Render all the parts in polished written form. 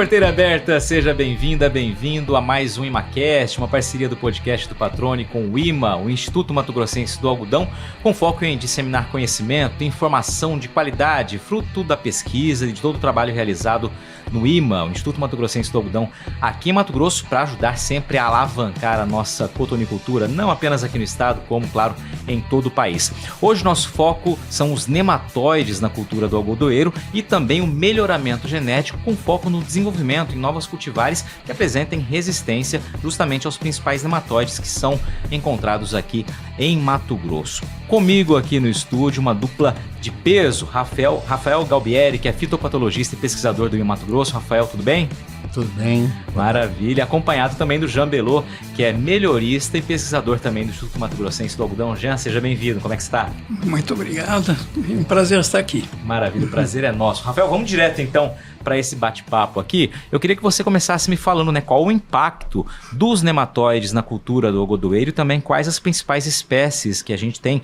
porteira aberta, seja bem-vinda, bem-vindo a mais um ImaCast, uma parceria do podcast do Patrone com o IMA, o Instituto Mato Grossense do Algodão, com foco em disseminar conhecimento e informação de qualidade, fruto da pesquisa e de todo o trabalho realizado no IMA, o Instituto Mato Grossense do Algodão, aqui em Mato Grosso, para ajudar sempre a alavancar a nossa cotonicultura, não apenas aqui no estado, como, claro, em todo o país. Hoje nosso foco são os nematóides na cultura do algodoeiro e também o melhoramento genético com foco no desenvolvimento em novas cultivares que apresentem resistência justamente aos principais nematóides que são encontrados aqui em Mato Grosso. Comigo aqui no estúdio, uma dupla de peso, Rafael Galbieri, que é fitopatologista e pesquisador do IMA Mato Grosso. Rafael, tudo bem? Tudo bem. Maravilha. Acompanhado também do Jean Belot, que é melhorista e pesquisador também do Instituto Mato Grossense do Algodão. Jean, seja bem-vindo. Como é que está? Muito obrigado. É um prazer estar aqui. Maravilha, o prazer é nosso. Rafael, vamos direto então para esse bate-papo aqui. Eu queria que você começasse me falando, qual o impacto dos nematóides na cultura do algodoeiro e também quais as principais espécies que a gente tem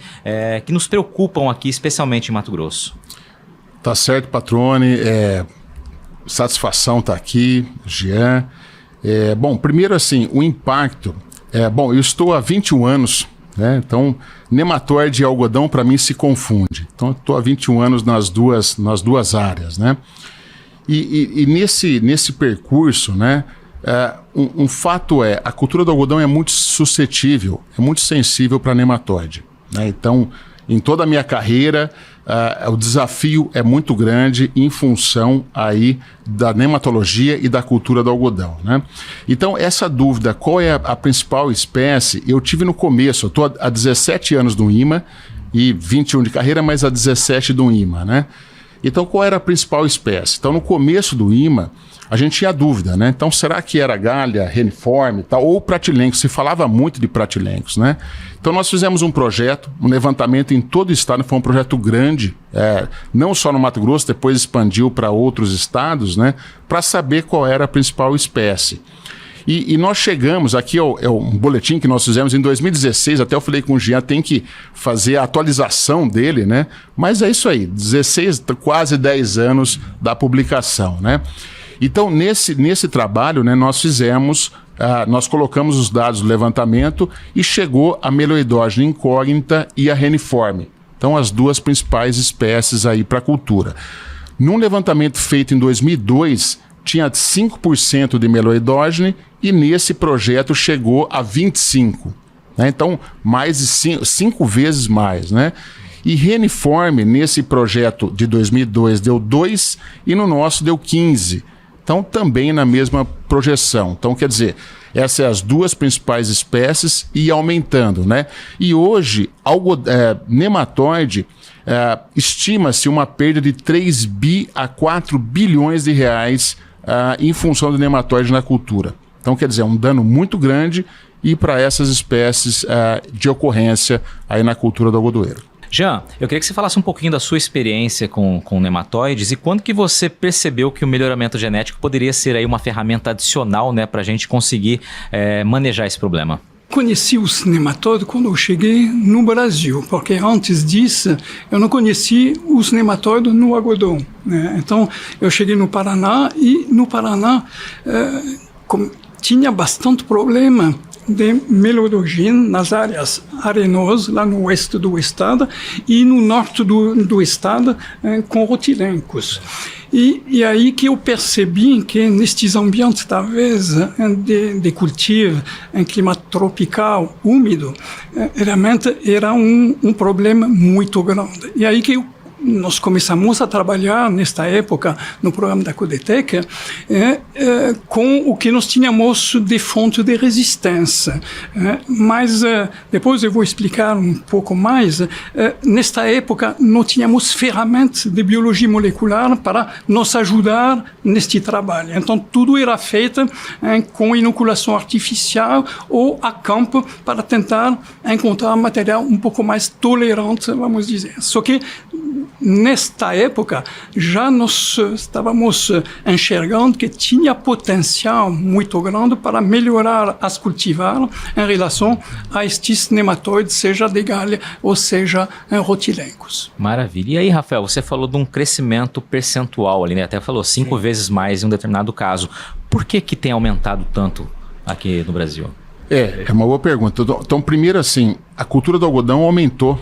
que nos preocupam aqui, especialmente em Mato Grosso. Tá certo, Patrone. Satisfação estar aqui, Jean. Bom, primeiro assim, o impacto. Bom, eu estou há 21 anos, né? Então, nematóide e algodão para mim se confunde. Então, eu estou há 21 anos nas duas áreas, né? E nesse percurso, né? Um fato a cultura do algodão é muito suscetível, é muito sensível para nematóide, né? Então, em toda a minha carreira, o desafio é muito grande em função aí da nematologia e da cultura do algodão, né? Então, essa dúvida, qual é a principal espécie, eu tive no começo, eu estou há 17 anos no IMA e 21 de carreira, mas há 17 do IMA, né? Então, qual era a principal espécie? Então, no começo do IMA, a gente tinha dúvida, né? Então, será que era galha, reniforme, tal, ou pratilencos? Se falava muito de pratilencos, né? Então, nós fizemos um projeto, um levantamento em todo o estado, foi um projeto grande, não só no Mato Grosso, depois expandiu para outros estados, né? Para saber qual era a principal espécie. E nós chegamos, aqui é um boletim que nós fizemos em 2016, até eu falei com o Jean, tem que fazer a atualização dele, né? Mas é isso aí, 16, quase 10 anos da publicação, né? Então, nesse trabalho, né, nós colocamos os dados do levantamento e chegou a meloidógena incógnita e a reniforme. Então, as duas principais espécies aí para a cultura. Num levantamento feito em 2002, tinha 5% de meloidógena e nesse projeto chegou a 25%. Né? Então, mais de 5 vezes mais, né? E reniforme, nesse projeto de 2002, deu 2% e no nosso deu 15%. Então, também na mesma projeção. Então, quer dizer, essas são as duas principais espécies e aumentando, né? E hoje, nematóide, estima-se uma perda de 3 bi a 4 bilhões de reais em função do nematóide na cultura. Então, quer dizer, é um dano muito grande e para essas espécies de ocorrência aí na cultura do algodoeiro. Jean, eu queria que você falasse um pouquinho da sua experiência com nematóides e quando que você percebeu que o melhoramento genético poderia ser aí uma ferramenta adicional, né, para a gente conseguir manejar esse problema. Conheci os nematóides quando eu cheguei no Brasil, porque antes disso eu não conhecia os nematóides no algodão, né? Então eu cheguei no Paraná e no Paraná tinha bastante problema de meloidogênese nas áreas arenosas, lá no oeste do estado, e no norte do estado, com rotilencos. E aí que eu percebi que nestes ambientes, talvez, de cultivo, em clima tropical, úmido, realmente era um problema muito grande. E aí que nós começamos a trabalhar, nesta época, no programa da Codetec, com o que nós tínhamos de fonte de resistência. Mas depois eu vou explicar um pouco mais. Nesta época, não tínhamos ferramentas de biologia molecular para nos ajudar neste trabalho. Então, tudo era feito com inoculação artificial ou a campo para tentar encontrar material um pouco mais tolerante, vamos dizer. Só que nesta época, já nós estávamos enxergando que tinha potencial muito grande para melhorar as cultivares em relação a estes nematóides, seja de galha ou seja rotilencos. Maravilha. E aí, Rafael, você falou de um crescimento percentual ali, né? Até falou 5 vezes mais em um determinado caso. Por que tem aumentado tanto aqui no Brasil? É uma boa pergunta. Então, primeiro assim, a cultura do algodão aumentou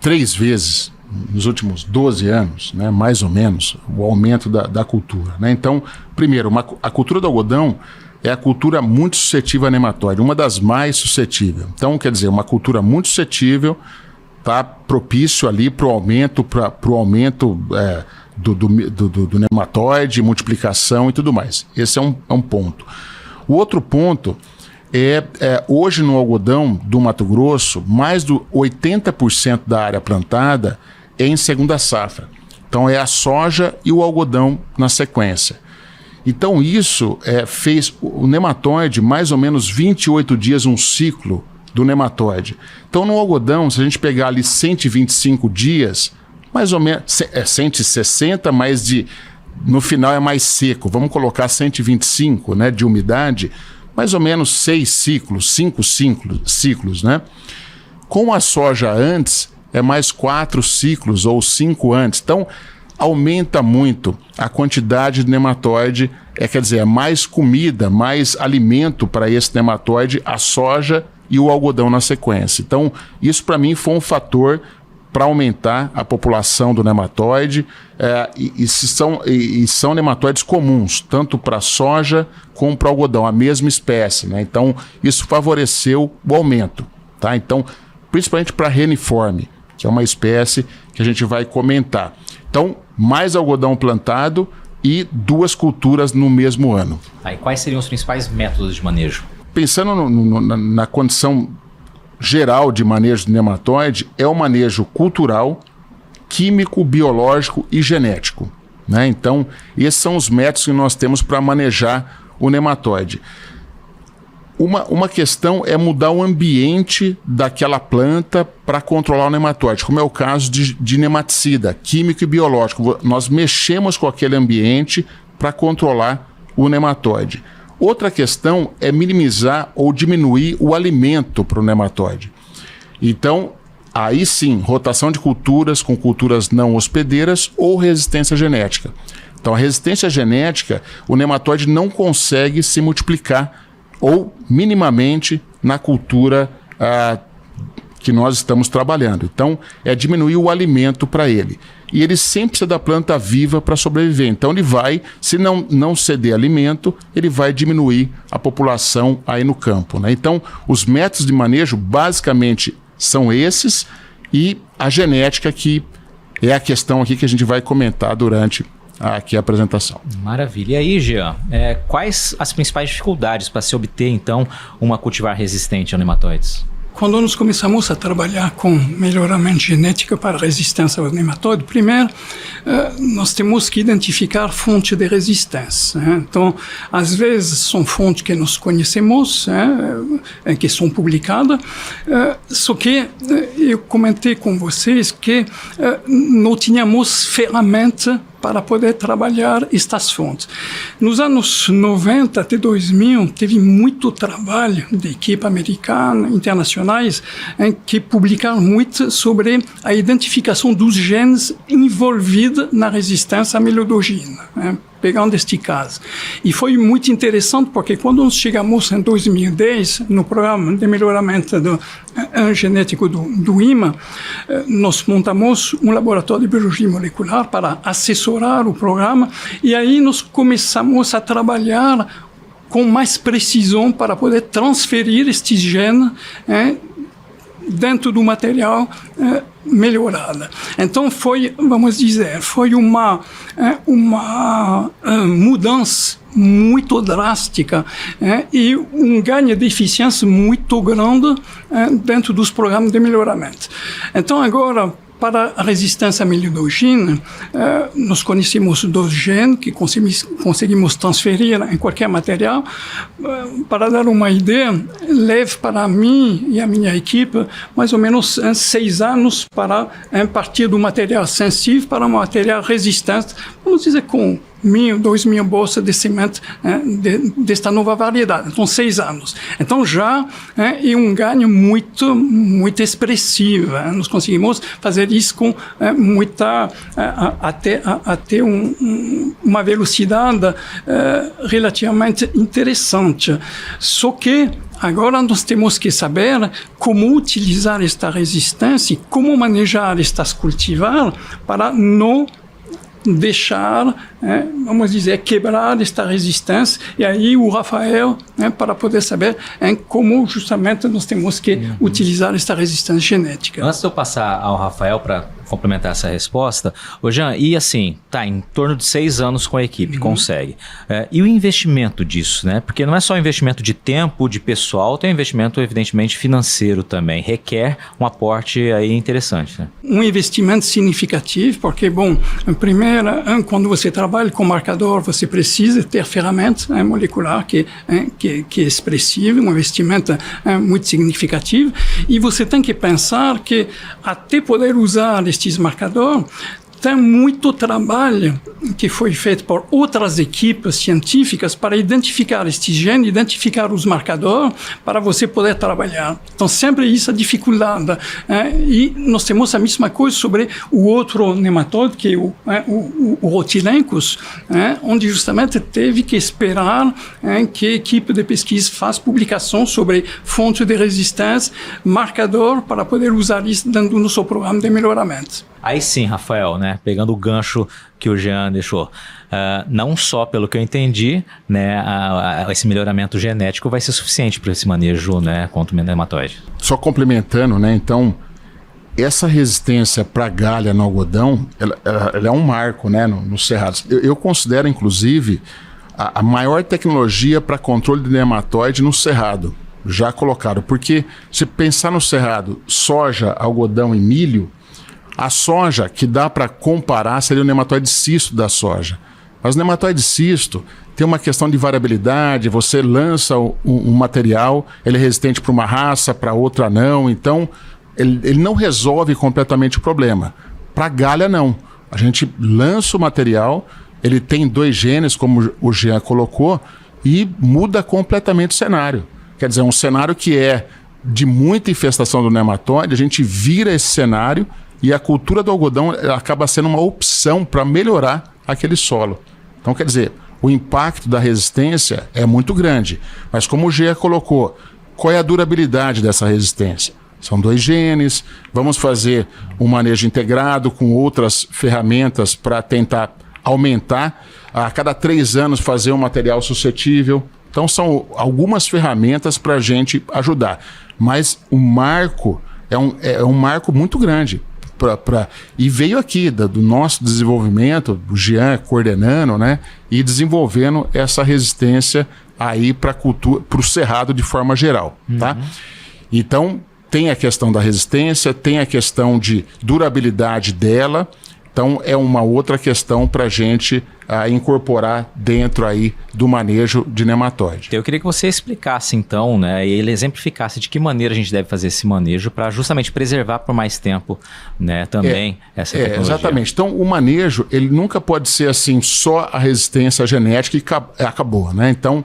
3 vezes nos últimos 12 anos, né, mais ou menos, o aumento da cultura. Né? Então, primeiro, a cultura do algodão é a cultura muito suscetível a nematóide, uma das mais suscetíveis. Então, quer dizer, uma cultura muito suscetível, está propício ali para o aumento, do nematóide, multiplicação e tudo mais. Esse é um ponto. O outro ponto hoje no algodão do Mato Grosso, mais de 80% da área plantada é em segunda safra. Então é a soja e o algodão na sequência. Então isso fez o nematóide mais ou menos 28 dias um ciclo do nematóide. Então no algodão, se a gente pegar ali 125 dias, mais ou menos 160, mas no final é mais seco. Vamos colocar 125, né, de umidade, mais ou menos 5 ciclos, né? Com a soja antes, é mais 4 ciclos ou 5 antes. Então, aumenta muito a quantidade de nematóide, quer dizer, é mais comida, mais alimento para esse nematóide, a soja e o algodão na sequência. Então, isso para mim foi um fator para aumentar a população do nematóide, são nematóides comuns, tanto para soja como para algodão, a mesma espécie, né? Então, isso favoreceu o aumento, tá? Então, principalmente para reniforme, que é uma espécie que a gente vai comentar. Então, mais algodão plantado e 2 culturas no mesmo ano. E quais seriam os principais métodos de manejo? Pensando na condição geral de manejo de nematóide, é o manejo cultural, químico, biológico e genético, né? Então, esses são os métodos que nós temos para manejar o nematóide. Uma questão é mudar o ambiente daquela planta para controlar o nematóide, como é o caso de nematicida, químico e biológico. Nós mexemos com aquele ambiente para controlar o nematóide. Outra questão é minimizar ou diminuir o alimento para o nematóide. Então, aí sim, rotação de culturas com culturas não hospedeiras ou resistência genética. Então, a resistência genética, o nematóide não consegue se multiplicar ou minimamente na cultura que nós estamos trabalhando. Então, é diminuir o alimento para ele. E ele sempre precisa da planta viva para sobreviver. Então, ele vai, se não ceder alimento, ele vai diminuir a população aí no campo, né? Então, os métodos de manejo, basicamente, são esses, e a genética, que é a questão aqui que a gente vai comentar durante aqui a apresentação. Maravilha. E aí, Jean, quais as principais dificuldades para se obter, então, uma cultivar resistente a nematóides? Quando nós começamos a trabalhar com melhoramento genético para resistência aos nematóides, primeiro, nós temos que identificar fontes de resistência. Então, às vezes, são fontes que nós conhecemos, que são publicadas, só que eu comentei com vocês que não tínhamos ferramentas para poder trabalhar estas fontes. Nos anos 90 até 2000, teve muito trabalho de equipe americana, internacionais, que publicaram muito sobre a identificação dos genes envolvidos na resistência à melodogina, pegando este caso. E foi muito interessante, porque quando nós chegamos em 2010, no programa de melhoramento genético do IMA, nós montamos um laboratório de biologia molecular para assessorar o programa, e aí nós começamos a trabalhar com mais precisão para poder transferir estes genes dentro do material melhorado. Então foi, vamos dizer, foi uma mudança muito drástica e um ganho de eficiência muito grande dentro dos programas de melhoramento. Então agora, para a resistência à milidogina, nós conhecemos 2 genes que conseguimos transferir em qualquer material. Para dar uma ideia, leva para mim e a minha equipe mais ou menos 6 anos para partir do material sensível para um material resistente, vamos dizer com 1.000, 2.000 bolsas de semente desta nova variedade. Então, 6 anos. Então, já é um ganho muito expressivo. Nós conseguimos fazer isso com até uma velocidade relativamente interessante. Só que agora nós temos que saber como utilizar esta resistência e como manejar estas cultivares para não deixar, vamos dizer, quebrar esta resistência. E aí o Rafael, para poder saber como justamente nós temos que utilizar esta resistência genética. Antes de eu passar ao Rafael para complementar essa resposta, ô Jean, e assim, tá em torno de 6 anos com a equipe, consegue. E o investimento disso, né? Porque não é só investimento de tempo, de pessoal, tem um investimento evidentemente financeiro também, requer um aporte aí interessante, né? Um investimento significativo, porque, bom, primeiro, quando você trabalha com marcador, você precisa ter ferramentas moleculares que é expressivo, um investimento muito significativo, e você tem que pensar que até poder usar estes marcadores, tem muito trabalho que foi feito por outras equipes científicas para identificar estes genes, identificar os marcadores para você poder trabalhar. Então, sempre isso é dificuldade. E nós temos a mesma coisa sobre o outro nematóide, que é o Rhotylencus, onde justamente teve que esperar que a equipe de pesquisa faça publicação sobre fontes de resistência, marcador, para poder usar isso dentro do nosso programa de melhoramento. Aí sim, Rafael, né, pegando o gancho que o Jean deixou, não só pelo que eu entendi, né, esse melhoramento genético vai ser suficiente para esse manejo, né, contra o nematóide. Só complementando, né, então, essa resistência para galha no algodão, ela é um marco, né, nos cerrados. Eu considero, inclusive, a maior tecnologia para controle de nematóide no cerrado, já colocado, porque se pensar no cerrado, soja, algodão e milho, a soja que dá para comparar seria o nematóide cisto da soja. Mas o nematóide cisto tem uma questão de variabilidade, você lança um material, ele é resistente para uma raça, para outra não, então ele não resolve completamente o problema. Para galha não, a gente lança o material, ele tem 2 genes, como o Jean colocou, e muda completamente o cenário. Quer dizer, um cenário que é de muita infestação do nematóide, a gente vira esse cenário e a cultura do algodão acaba sendo uma opção para melhorar aquele solo. Então, quer dizer, o impacto da resistência é muito grande. Mas como o Gia colocou, qual é a durabilidade dessa resistência? São 2 genes, vamos fazer um manejo integrado com outras ferramentas para tentar aumentar. A cada 3 anos fazer um material suscetível. Então são algumas ferramentas para a gente ajudar. Mas o marco é um marco muito grande. E veio aqui do nosso desenvolvimento, o Jean coordenando, né, e desenvolvendo essa resistência aí para o cerrado de forma geral. Tá? Então, tem a questão da resistência, tem a questão de durabilidade dela. Então, é uma outra questão para a gente incorporar dentro aí do manejo de nematóide. Eu queria que você explicasse então, né, e ele exemplificasse de que maneira a gente deve fazer esse manejo para justamente preservar por mais tempo, né, também essa tecnologia. Exatamente. Então, o manejo, ele nunca pode ser assim, só a resistência genética e acabou, né? Então,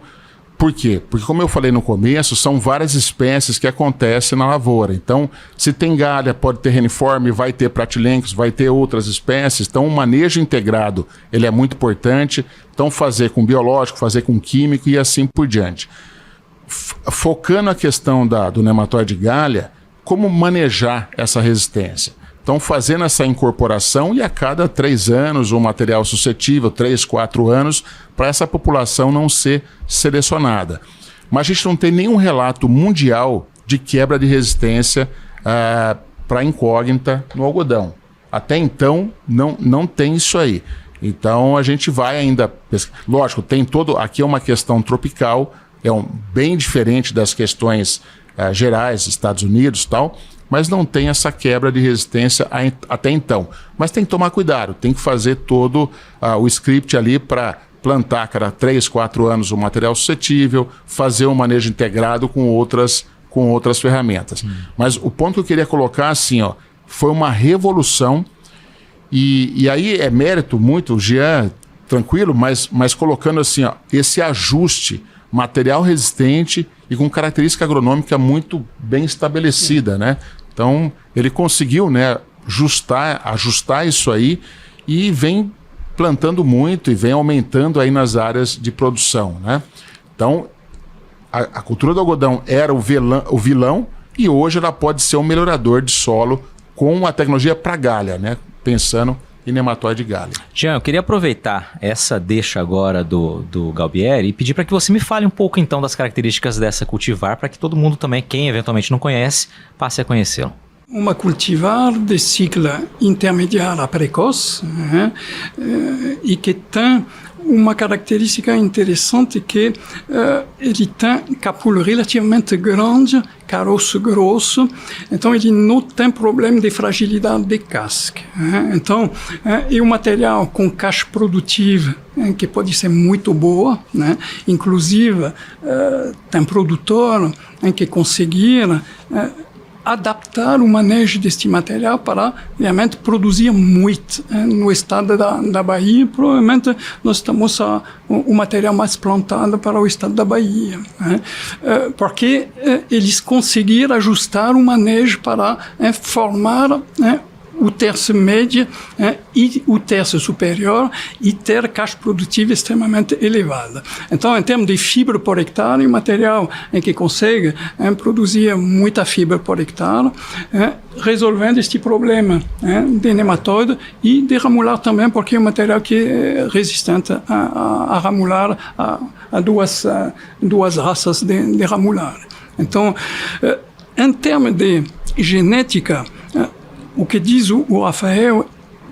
por quê? Porque, como eu falei no começo, são várias espécies que acontecem na lavoura. Então, se tem galha, pode ter reniforme, vai ter Pratylencus, vai ter outras espécies. Então, o manejo integrado, ele é muito importante. Então, fazer com biológico, fazer com químico e assim por diante. Focando a questão do nematóide galha, como manejar essa resistência? Então, fazendo essa incorporação e a cada 3 anos, um material suscetível, 3, 4 anos, para essa população não ser selecionada. Mas a gente não tem nenhum relato mundial de quebra de resistência para incógnita no algodão. Até então, não tem isso aí. Então, a gente vai ainda... Lógico, tem todo... Aqui é uma questão tropical, bem diferente das questões gerais, Estados Unidos e tal. mas não tem essa quebra de resistência até então. Mas tem que tomar cuidado, tem que fazer todo o script ali para plantar a cada 3, 4 anos o material suscetível, fazer um manejo integrado com outras ferramentas. Mas o ponto que eu queria colocar assim, ó, foi uma revolução e aí é mérito muito, o Jean, tranquilo, mas colocando assim, ó, esse ajuste, material resistente e com característica agronômica muito bem estabelecida, né? Então, ele conseguiu, né, ajustar isso aí e vem plantando muito e vem aumentando aí nas áreas de produção, né? Então, a cultura do algodão era o vilão e hoje ela pode ser um melhorador de solo com a tecnologia para galha, né? Pensando em nematóide de galha. Jean, eu queria aproveitar essa deixa agora do Galbieri e pedir para que você me fale um pouco então das características dessa cultivar para que todo mundo também, quem eventualmente não conhece, passe a conhecê-lo. Uma cultivar de ciclo intermediário a precoce e que tem uma característica interessante que ele tem capula relativamente grande, caroço grosso, então ele não tem problema de fragilidade de casca. Então, é um material com caixa produtiva que pode ser muito boa, né? Inclusive, tem produtor que conseguiram adaptar o manejo deste material para realmente produzir muito. No estado da Bahia, provavelmente nós estamos o material mais plantado para o estado da Bahia, porque eles conseguiram ajustar o manejo para formar o terço médio e o terço superior e ter caixa produtiva extremamente elevada. Então, em termos de fibra por hectare, o material que consegue produzir muita fibra por hectare, resolvendo este problema de nematóide e de ramular também, porque é um material que é resistente a ramular a duas raças de ramular. Então, em termos de genética, o que diz o Rafael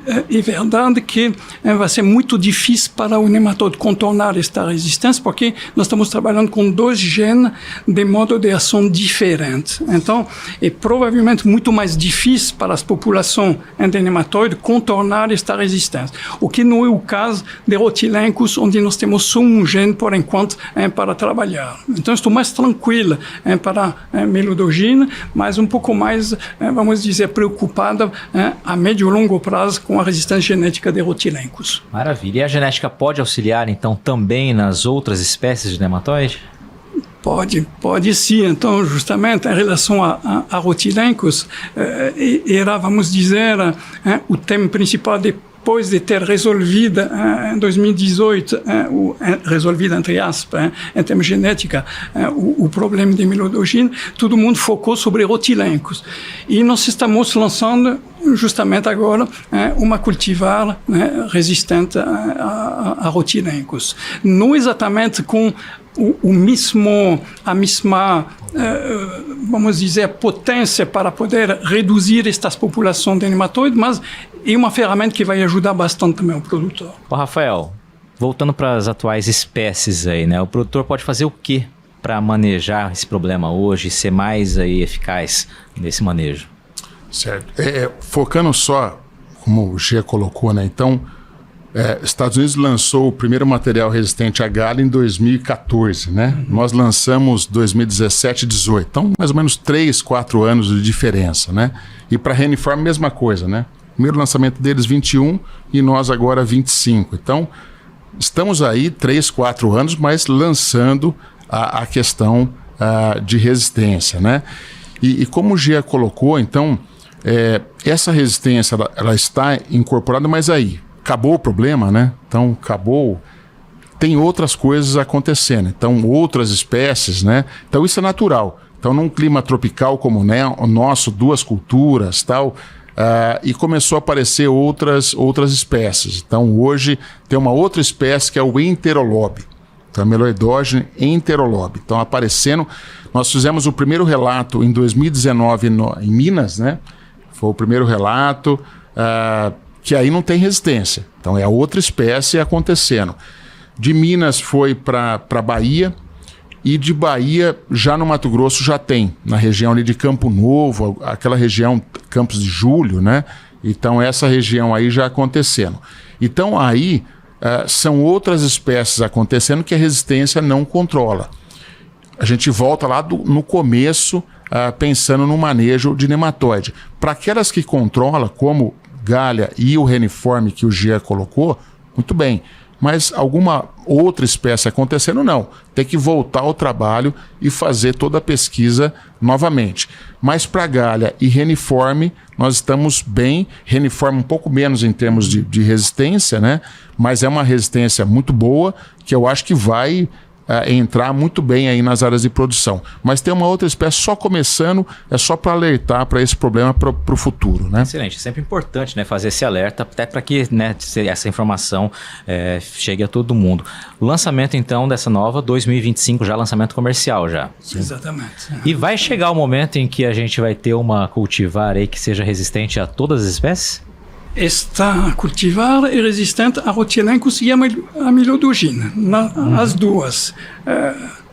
é verdade que vai ser muito difícil para o nematóide contornar esta resistência, porque nós estamos trabalhando com 2 genes de modo de ação diferente. Então, é provavelmente muito mais difícil para as populações de nematóide contornar esta resistência, o que não é o caso de rotilencos, onde nós temos só um gene, por enquanto, para trabalhar. Então, estou mais tranquilo para a melodogina, mas um pouco mais, vamos dizer, preocupada a médio e longo prazo com a resistência genética de rotilencos. Maravilha. E a genética pode auxiliar, então, também nas outras espécies de nematóide? Pode sim. Então, justamente, em relação a rotilencos, era, vamos dizer, o tema principal depois de ter resolvido em 2018, resolvido entre aspas, em termos genética, o problema de melodogina, todo mundo focou sobre rotilencos. E nós estamos lançando justamente agora uma cultivar resistente a rotilencos. Não exatamente com a mesma, vamos dizer, potência para poder reduzir estas populações de nematóides, mas é uma ferramenta que vai ajudar bastante também o produtor. Ô Rafael, voltando para as atuais espécies aí, né? O produtor pode fazer o quê para manejar esse problema hoje e ser mais aí eficaz nesse manejo? Certo. Focando só, como o Gia colocou, né? Então, Estados Unidos lançou o primeiro material resistente a galho em 2014, né? Nós lançamos 2017 e 2018. Então, mais ou menos 3, 4 anos de diferença, né? E para a Reniform, mesma coisa, né? Primeiro lançamento deles 21 e nós agora 25. Então, estamos aí 3, 4 anos, mas lançando a questão de resistência, né? E como o Gia colocou, então, essa resistência ela está incorporada, mas aí acabou o problema, né? Então, acabou. Tem outras coisas acontecendo. Então, outras espécies, né? Então, isso é natural. Então, num clima tropical como o nosso, 2 culturas, tal, e começou a aparecer outras espécies. Então, hoje tem uma outra espécie que é o enterolobe. Então, a Meloidogene enterolobe. Então, aparecendo. Nós fizemos o primeiro relato em 2019 em Minas, né? Foi o primeiro relato, que aí não tem resistência. Então, é outra espécie acontecendo. De Minas foi para Bahia E de Bahia, já no Mato Grosso, já tem. Na região ali de Campo Novo, aquela região, Campos de Julho, né? Então, essa região aí já acontecendo. Então, aí são outras espécies acontecendo que a resistência não controla. A gente volta lá no começo, pensando no manejo de nematóide. Para aquelas que controla, como galha e o reniforme que o Jean colocou, muito bem. Mas alguma outra espécie acontecendo, não. Tem que voltar ao trabalho e fazer toda a pesquisa novamente. Mas para galha e reniforme, nós estamos bem. Reniforme um pouco menos em termos de resistência, né? Mas é uma resistência muito boa, que eu acho que vai entrar muito bem aí nas áreas de produção. Mas tem uma outra espécie só começando, é só para alertar para esse problema para o futuro, né? Excelente, sempre importante, né, fazer esse alerta, até para que, né, essa informação chegue a todo mundo. O lançamento então dessa nova 2025, já lançamento comercial já. Sim. Exatamente. E vai chegar o momento em que a gente vai ter uma cultivar aí que seja resistente a todas as espécies? Esta cultivar é resistente a Rhotilencos e a Amilodogina, as duas.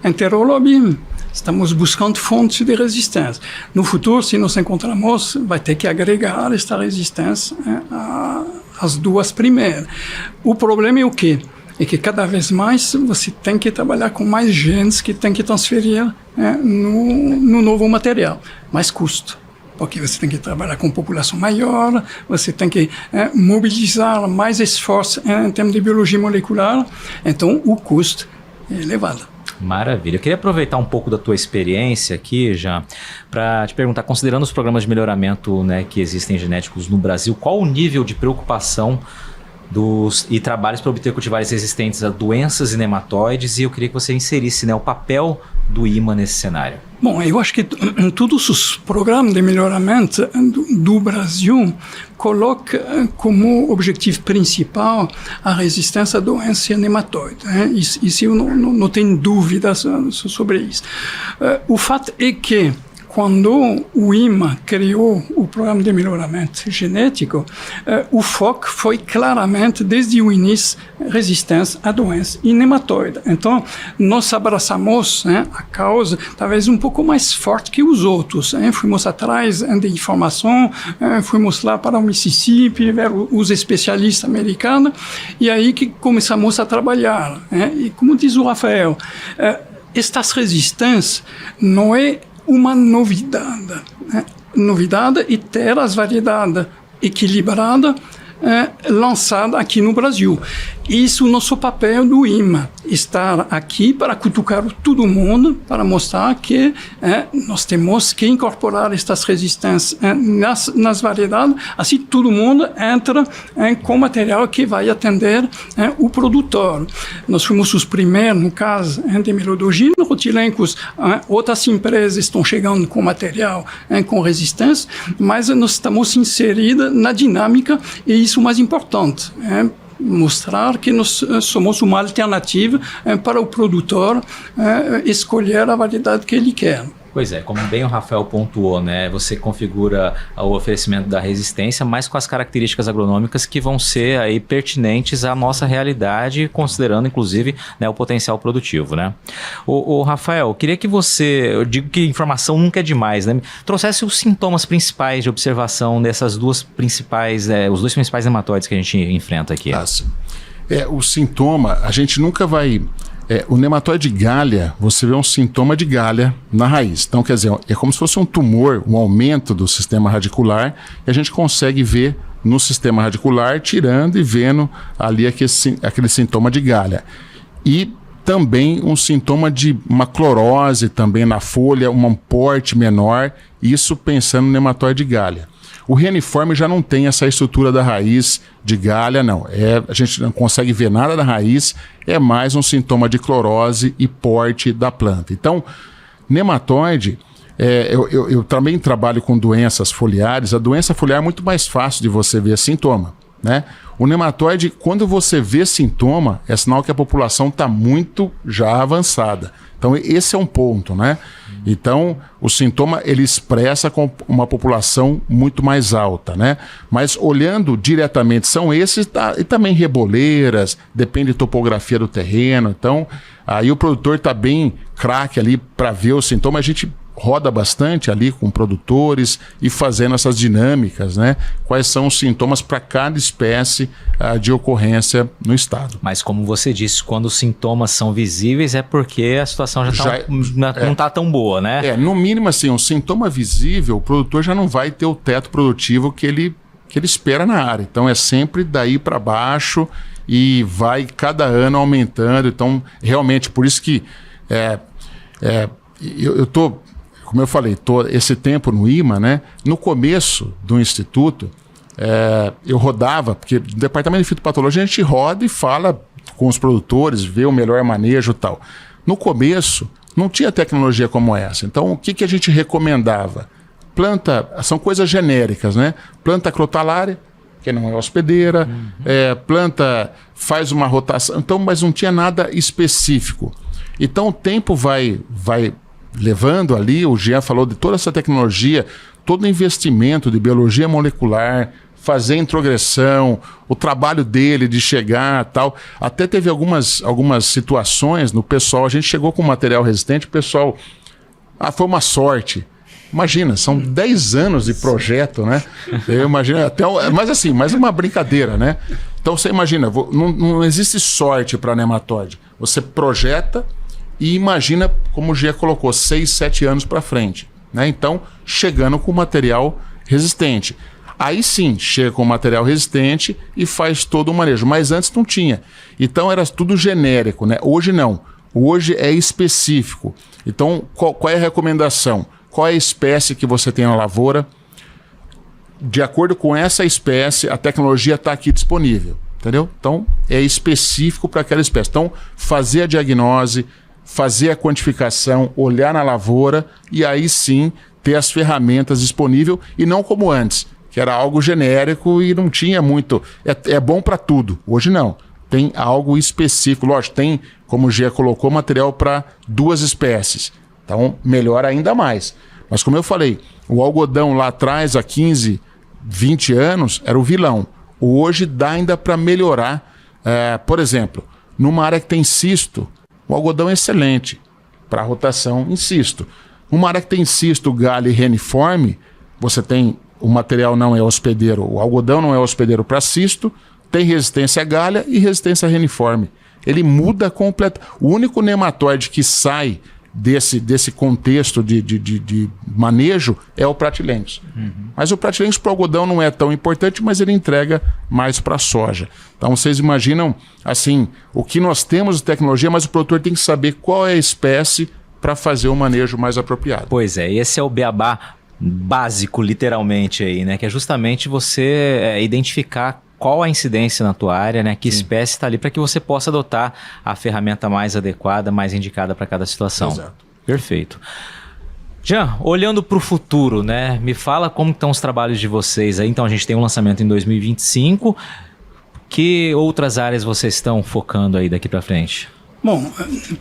Enterolobim, estamos buscando fontes de resistência. No futuro, se nos encontramos, vai ter que agregar esta resistência às duas primeiras. O problema é o quê? É que cada vez mais você tem que trabalhar com mais genes que tem que transferir no novo material. Mais custo. Porque você tem que trabalhar com população maior, você tem que mobilizar mais esforço em termos de biologia molecular, então o custo é elevado. Maravilha. Eu queria aproveitar um pouco da tua experiência aqui, já, para te perguntar, considerando os programas de melhoramento, né, que existem genéticos no Brasil, qual o nível de preocupação e trabalhos para obter cultivares resistentes a doenças e nematóides, e eu queria que você inserisse, né, o papel do IMA nesse cenário. Bom, eu acho que todos os programas de melhoramento do Brasil colocam como objetivo principal a resistência à doença e a nematóide. Isso eu não tenho dúvidas sobre isso. O fato é que quando o IMA criou o programa de melhoramento genético, o foco foi claramente, desde o início, resistência à doença e nematóide. Então, nós abraçamos a causa, talvez um pouco mais forte que os outros. Fomos atrás de informação, fomos lá para o Mississippi, ver os especialistas americanos, e aí que começamos a trabalhar. E como diz o Rafael, estas resistências não é uma novidade. Novidade é ter as variedades equilibradas lançadas aqui no Brasil. Isso é o nosso papel do IMA, estar aqui para cutucar todo mundo, para mostrar que nós temos que incorporar estas resistências nas variedades, assim todo mundo entra com material que vai atender o produtor. Nós fomos os primeiros, no caso, de Melodogina, Rhotilencos, outras empresas estão chegando com material com resistência, mas nós estamos inseridos na dinâmica, e isso é o mais importante, mostrar que nós somos uma alternativa para o produtor escolher a variedade que ele quer. Pois é, como bem o Rafael pontuou, né? Você configura o oferecimento da resistência, mas com as características agronômicas que vão ser aí pertinentes à nossa realidade, considerando inclusive, né, o potencial produtivo, né? O Rafael, eu queria que você, eu digo que informação nunca é demais, né? Trouxesse os sintomas principais de observação dessas duas principais, os dois principais nematóides que a gente enfrenta aqui. O sintoma, a gente nunca vai... o nematóide galha, você vê um sintoma de galha na raiz. Então, quer dizer, é como se fosse um tumor, um aumento do sistema radicular, e a gente consegue ver no sistema radicular, tirando e vendo ali aquele sintoma de galha. E também um sintoma de uma clorose também na folha, um porte menor, isso pensando no nematóide galha. O reniforme já não tem essa estrutura da raiz de galha, não. A gente não consegue ver nada da raiz, é mais um sintoma de clorose e porte da planta. Então, nematóide, eu também trabalho com doenças foliares. A doença foliar é muito mais fácil de você ver sintoma, né? O nematóide, quando você vê sintoma, é sinal que a população está muito já avançada. Então, esse é um ponto, né? Então, o sintoma, ele expressa com uma população muito mais alta, né? Mas olhando diretamente, são esses, e também reboleiras, depende da topografia do terreno. Então, aí o produtor está bem craque ali para ver os sintomas. A gente roda bastante ali com produtores e fazendo essas dinâmicas, né? Quais são os sintomas para cada espécie de ocorrência no estado. Mas como você disse, quando os sintomas são visíveis é porque a situação não está tão boa, né? No mínimo assim, um sintoma visível, o produtor já não vai ter o teto produtivo que ele espera na área. Então é sempre daí para baixo e vai cada ano aumentando. Então realmente, por isso que eu tô, como eu falei, esse tempo no IMA, né? No começo do instituto, eu rodava, porque no departamento de fitopatologia a gente roda e fala com os produtores, vê o melhor manejo e tal. No começo, não tinha tecnologia como essa. Então, o que a gente recomendava? São coisas genéricas, né? Planta crotalária, que não é hospedeira, planta faz uma rotação, então, mas não tinha nada específico. Então, o tempo vai levando ali, o Jean falou de toda essa tecnologia, todo o investimento de biologia molecular, fazer introgressão, o trabalho dele de chegar tal. Até teve algumas situações no pessoal, a gente chegou com material resistente, o pessoal, foi uma sorte. Imagina, são 10 anos de projeto, né? Eu imagino mas uma brincadeira, né? Então você imagina, não existe sorte para nematóide. Você projeta e imagina, como o Gia colocou, 6, 7 anos para frente, né? Então, chegando com material resistente. Aí sim, chega com material resistente e faz todo o manejo. Mas antes não tinha. Então era tudo genérico, né? Hoje não. Hoje é específico. Então, qual é a recomendação? Qual é a espécie que você tem na lavoura? De acordo com essa espécie, a tecnologia está aqui disponível. Entendeu? Então, é específico para aquela espécie. Então, fazer a diagnose, fazer a quantificação, olhar na lavoura e aí sim ter as ferramentas disponíveis e não como antes, que era algo genérico e não tinha muito. É bom para tudo. Hoje não. Tem algo específico. Lógico, tem, como o Gia colocou, material para 2 espécies. Então, melhora ainda mais. Mas como eu falei, o algodão lá atrás, há 15, 20 anos, era o vilão. Hoje dá ainda para melhorar. Por exemplo, numa área que tem cisto, o algodão é excelente para rotação em cisto. Uma área que tem cisto, galho e reniforme, você tem, o material não é hospedeiro, o algodão não é hospedeiro para cisto, tem resistência a galha e resistência a reniforme. Ele muda completamente. O único nematóide que sai desse contexto de manejo é o Pratylenchus. Mas o Pratylenchus para o algodão não é tão importante, mas ele entrega mais para a soja. Então vocês imaginam, assim, o que nós temos de tecnologia, mas o produtor tem que saber qual é a espécie para fazer o manejo mais apropriado. Pois é, esse é o beabá básico, literalmente, aí, né? Que é justamente você identificar qual a incidência na tua área, né? Que espécie está ali para que você possa adotar a ferramenta mais adequada, mais indicada para cada situação. Exato. Perfeito. Jean, olhando para o futuro, né? Me fala como estão os trabalhos de vocês aí. Então a gente tem um lançamento em 2025. Que outras áreas vocês estão focando aí daqui para frente? Bom,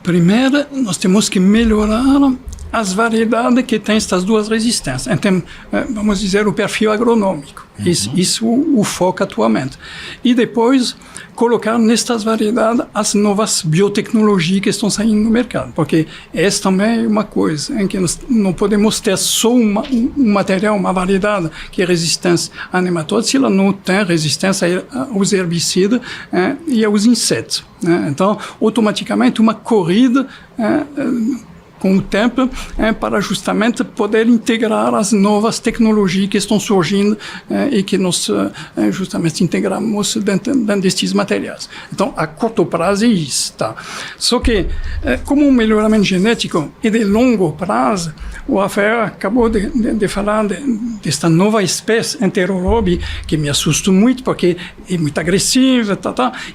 primeiro nós temos que melhorar as variedades que têm estas 2 resistências. Então, vamos dizer, o perfil agronômico. Isso o foco atualmente. E depois, colocar nestas variedades as novas biotecnologias que estão saindo no mercado. Porque essa também é uma coisa em que nós não podemos ter só um material, uma variedade que é resistente a nematóides, se ela não tem resistência aos herbicidas e aos insetos. Então, automaticamente, uma corrida com o tempo, para justamente poder integrar as novas tecnologias que estão surgindo e que nós justamente integramos dentro destes materiais. Então, a curto prazo é isso. Tá? Só que, como o melhoramento genético é de longo prazo, o Rafael acabou de falar desta nova espécie, Enterorobi, que me assusta muito, porque é muito agressiva,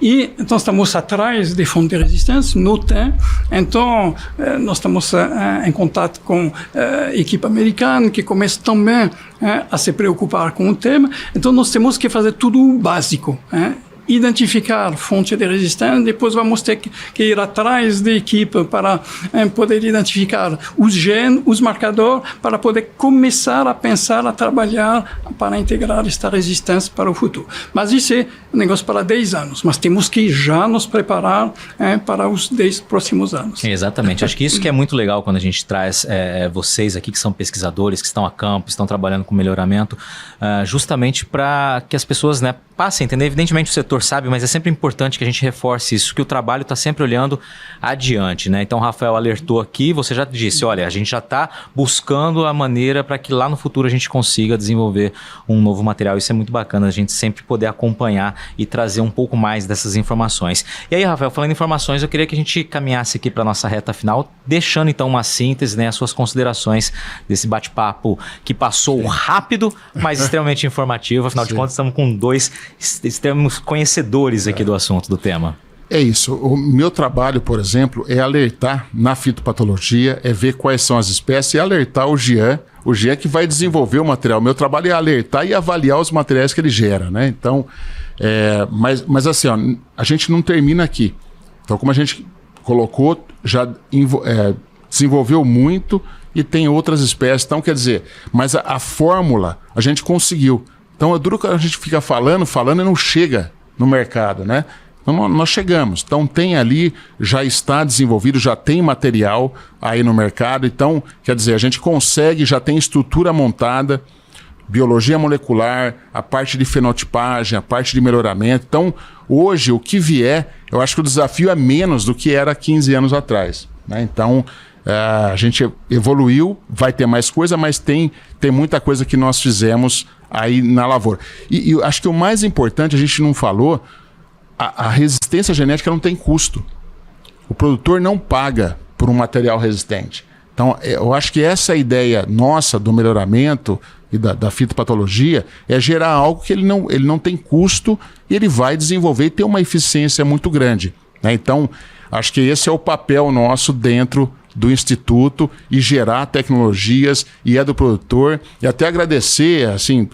e então estamos atrás de fontes de resistência, não tem. Então, nós estamos em contato com a equipe americana, que começa também a se preocupar com o tema. Então, nós temos que fazer tudo básico. Identificar fonte de resistência, depois vamos ter que ir atrás da equipe para poder identificar os genes, os marcadores, para poder começar a pensar, a trabalhar para integrar esta resistência para o futuro. Mas isso é um negócio para 10 anos, mas temos que já nos preparar para os 10 próximos anos. Exatamente. Acho que isso que é muito legal quando a gente traz vocês aqui que são pesquisadores, que estão a campo, estão trabalhando com melhoramento, justamente para que as pessoas, né, passem a entender. Evidentemente o setor sabe, mas é sempre importante que a gente reforce isso, que o trabalho está sempre olhando adiante, né? Então o Rafael alertou aqui, você já disse, olha, a gente já está buscando a maneira para que lá no futuro a gente consiga desenvolver um novo material. Isso é muito bacana, a gente sempre poder acompanhar e trazer um pouco mais dessas informações. E aí, Rafael, falando em informações, eu queria que a gente caminhasse aqui para a nossa reta final, deixando então uma síntese, né, as suas considerações desse bate-papo que passou rápido, mas extremamente informativo. Afinal de contas, estamos com dois extremos conhecedores aqui do assunto, do tema. É isso. O meu trabalho, por exemplo, é alertar na fitopatologia, é ver quais são as espécies e alertar o Jean que vai desenvolver o material. O meu trabalho é alertar e avaliar os materiais que ele gera, né? Então, mas assim, ó, a gente não termina aqui. Então, como a gente colocou, já desenvolveu muito e tem outras espécies. Então, quer dizer, mas a fórmula a gente conseguiu. Então, é duro que a gente fica falando e não chega no mercado, né? Então, nós chegamos. Então, tem ali, já está desenvolvido, já tem material aí no mercado. Então, quer dizer, a gente consegue, já tem estrutura montada, biologia molecular, a parte de fenotipagem, a parte de melhoramento. Então, hoje, o que vier, eu acho que o desafio é menos do que era 15 anos atrás, né? Então, a gente evoluiu, vai ter mais coisa, mas tem muita coisa que nós fizemos aí na lavoura. E eu acho que o mais importante, a gente não falou, a resistência genética não tem custo. O produtor não paga por um material resistente. Então, eu acho que essa ideia nossa do melhoramento e da fitopatologia é gerar algo que ele não tem custo e ele vai desenvolver e ter uma eficiência muito grande, né? Então, acho que esse é o papel nosso dentro do Instituto e gerar tecnologias e do produtor. E até agradecer, assim,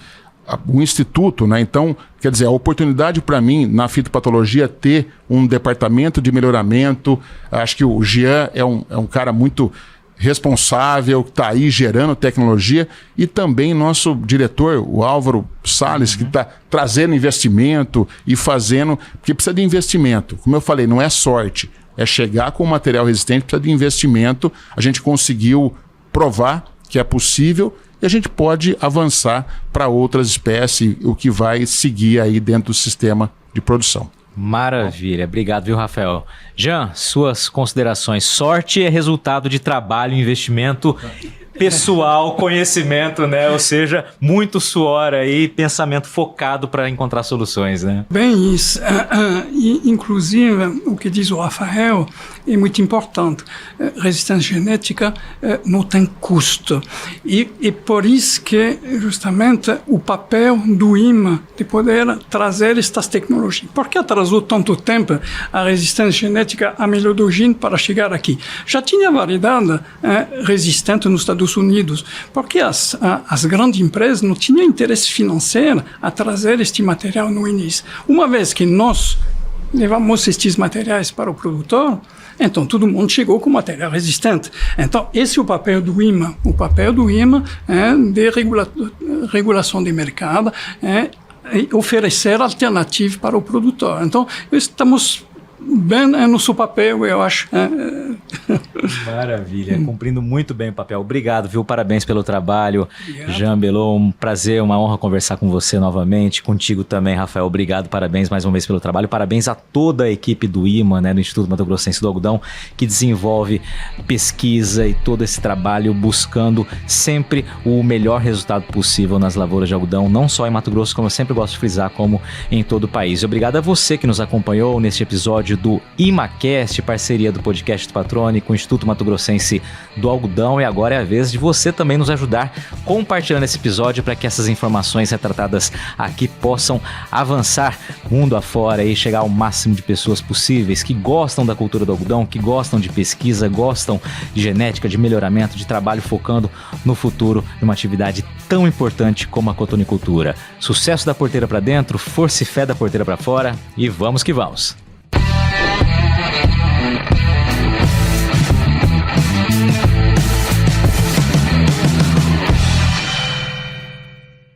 o Instituto, né? Então, quer dizer, a oportunidade para mim na fitopatologia ter um departamento de melhoramento. Acho que o Jean é um cara muito responsável, que está aí gerando tecnologia, e também nosso diretor, o Álvaro Salles, que está trazendo investimento e fazendo, porque precisa de investimento. Como eu falei, não é sorte, é chegar com material resistente, precisa de investimento. A gente conseguiu provar que é possível e a gente pode avançar para outras espécies, o que vai seguir aí dentro do sistema de produção. Maravilha, obrigado, viu, Rafael? Jean, suas considerações. Sorte é resultado de trabalho, investimento pessoal, conhecimento, né? Ou seja, muito suor aí, pensamento focado para encontrar soluções, né? Bem, isso. Inclusive, o que diz o Rafael é muito importante. Resistência genética não tem custo. E por isso que, justamente, o papel do IMA de poder trazer estas tecnologias. Por que atrasou tanto tempo a resistência genética à melodogene para chegar aqui? Já tinha variedade resistente nos Estados Unidos, porque as grandes empresas não tinham interesse financeiro a trazer este material no início. Uma vez que nós levamos estes materiais para o produtor, então todo mundo chegou com material resistente. Então esse é o papel do IMA. O papel do IMA é de regulação de mercado, oferecer alternativa para o produtor. Então estamos bem no seu papel, eu acho. Maravilha, cumprindo muito bem o papel. Obrigado, viu? Parabéns pelo trabalho. Obrigado. Jean Belot, um prazer, uma honra conversar com você novamente. Contigo também, Rafael. Obrigado, parabéns mais uma vez pelo trabalho. Parabéns a toda a equipe do IMA, né, do Instituto Mato Grossense do Algodão, que desenvolve pesquisa e todo esse trabalho buscando sempre o melhor resultado possível nas lavouras de algodão, não só em Mato Grosso, como eu sempre gosto de frisar, como em todo o país. E obrigado a você que nos acompanhou neste episódio do IMAcast, parceria do podcast do Patrone com o Instituto Mato Grossense do Algodão. E agora é a vez de você também nos ajudar compartilhando esse episódio para que essas informações retratadas aqui possam avançar mundo afora e chegar ao máximo de pessoas possíveis que gostam da cultura do algodão, que gostam de pesquisa, gostam de genética, de melhoramento, de trabalho focando no futuro de uma atividade tão importante como a cotonicultura. Sucesso da porteira para dentro, força e fé da porteira para fora e vamos que vamos!